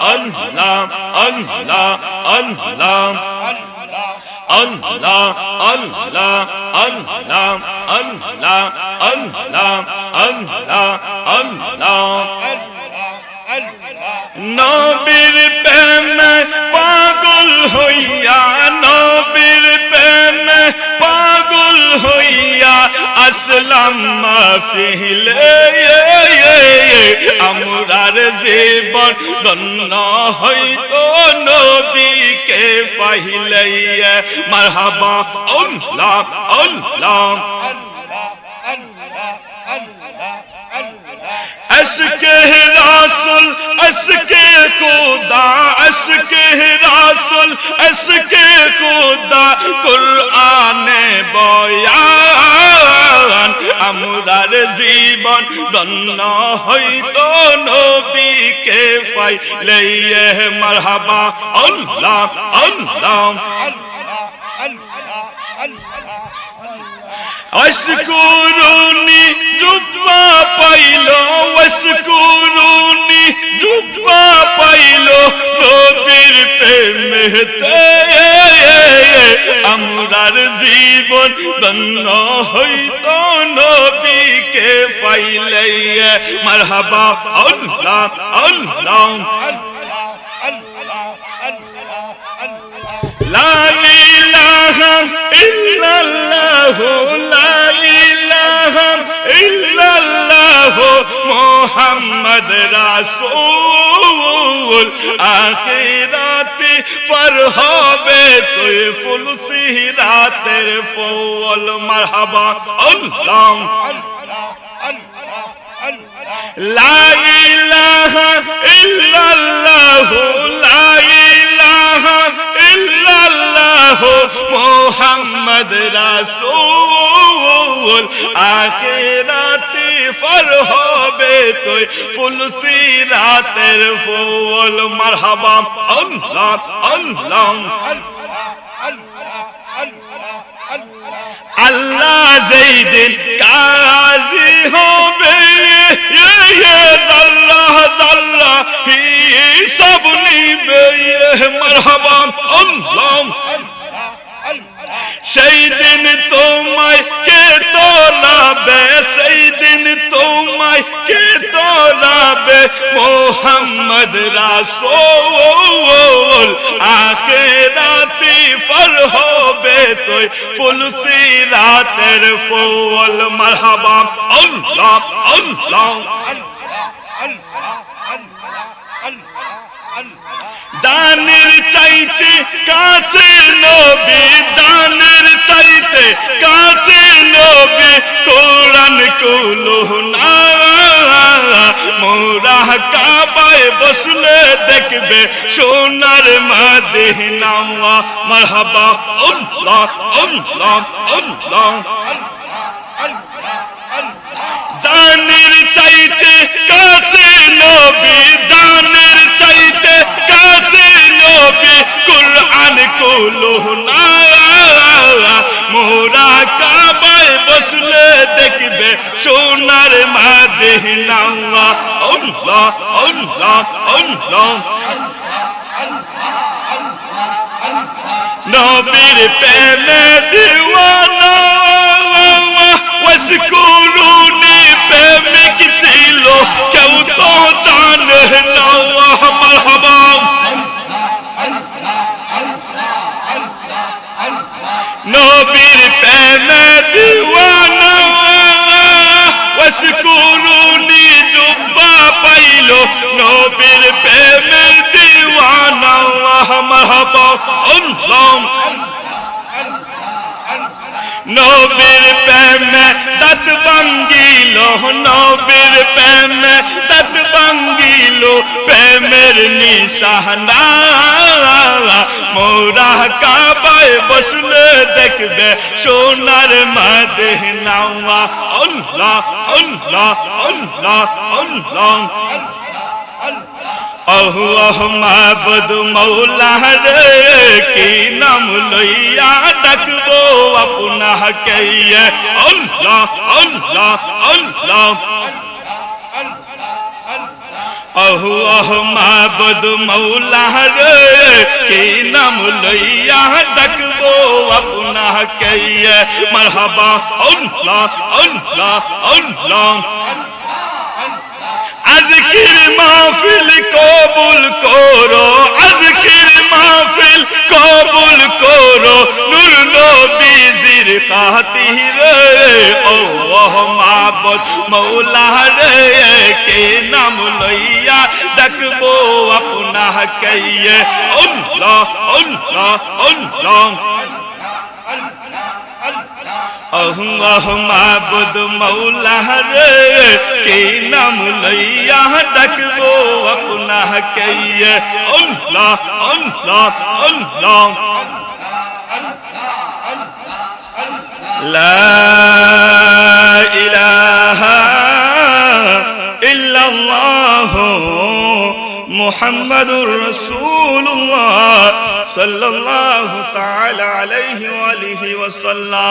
Allah, Allah, Allah, Allah, Allah, Allah, Allah, Allah, Allah, Allah, নবীর প্রেমে পাগল হইয়া, নবীর প্রেমে পাগল হইয়া আসলাম মাহফিলে, আমরার জীবন ধন্য হইতো নবীকে পাইলে। মারহাবা আল্লাহ আল্লাহ अश्के रासुल अश्के खुदा, अश्के रासुल अश्के खुदा, कुरआने बयान আমরার জীবন ধন্য হইতো নবীকে পাইলে। মারহাবা আল্লাহ আল্লাহ अश्कुरुनी जुब्बा पाइलो, अश्कुरुनी जुब्बा पाइलो नबीर प्रेमेते, আমরার জীবন ধন্য হইতো নবীকে পাইলে। মারহাবা আল্লাহ আল্লাহ লা ইলাহা ইল্লাল্লাহ, লা ইলাহা ইল্লাল্লাহ, মুহাম্মদ রাসূল, আখিরাতে পার হবে তুই ফুল সিরাতের ফুল। মারহাবা আল্লাহ লা ইলাহা ইল্লাল্লাহ, লা ইলাহা ইল্লাল্লাহ, মুহাম্মদ রাসূল, আখিরাতে পার হবে তুই ফুল সিরাতের ফুল। মারহাবা আল্লাহ আল্লাহ আল্লাহ যেই দিন কাজী হবে, জাল্লাহ জাল্লাহ হিসাব নিবে। মারহাবা আল্লাহ সেই দিন তোমায় কে তোলাবে, সেই দিন তোমায় কে তোলাবে, মুহাম্মদ রাসূল, আখিরাতে পার হবে তুই ফুল সিরাতের ফুল। মারহাবা আল্লাহ আল্লাহ জানের চাইতে কাছে নবী, জানের চাইতে কাছে নবী, কোরআন কুলো না, মোরা কাবায় বসলে দেখবে সোনার মদিনা। মারহাবা আল্লাহ আল্লাহ আল্লাহ জানের চাইতে কাছে নবী, জানের চাইতে কাছে নবী, কুরআন কুলো না, মোরা কাবায় বসলে দেখবে সোনার মদিনা। আল্লাহ আল্লাহ আল্লাহ নবীর প্রেমে দিওয়ানা, ওয়াশকুরুনি প্রেমিক ছিল কেউ তো জানে না। মারহাবা নবীর প্রেমে দিওয়ানা, ওয়াশকুরুনি জুব্বা পাইলো নবীর প্রেমে দিওয়ানা। মারহাবা আল্লাহ নবীর প্রেমে দাঁত ভাঙ্গিল, নবীর প্রেমে দাঁত ভাঙ্গিল, প্রেমের নিশানা, মোরা কাবায় বসলে দেখবে সোনার মদিনা। আল্লাহ আল্লাহ আল্লাহ আল্লাহ আল্লাহ মাবুদ মৌলা রে, কি নাম লইয়া ডাকবো আপনাকে। আল্লাহ আল্লাহ আল্লাহ अहु अह माबुद मौला रे की नाम लैया डकबो अपना कहिए मरहबा अल्लाह अल्लाह अल्लाह আজকের মাহফিল কবুল করো আজকের মাহফিল কবুল করো নূর নবীজির খাতিরে ও মাবুদ মওলা রে কে নাম লইয়া ডাকবো আপনা কইয়ে আল্লাহ আল্লাহ আল্লাহ अल्लाह माबुद मौला रे के नाम लैया डकबो अपना कहिए अल्लाह अल्लाह अल्लाह ला इलाहा इल्लल्लाह मुहम्मदुर रसूलुल्लाह सल्लल्लाहु तआला अलैहि वसल्लम।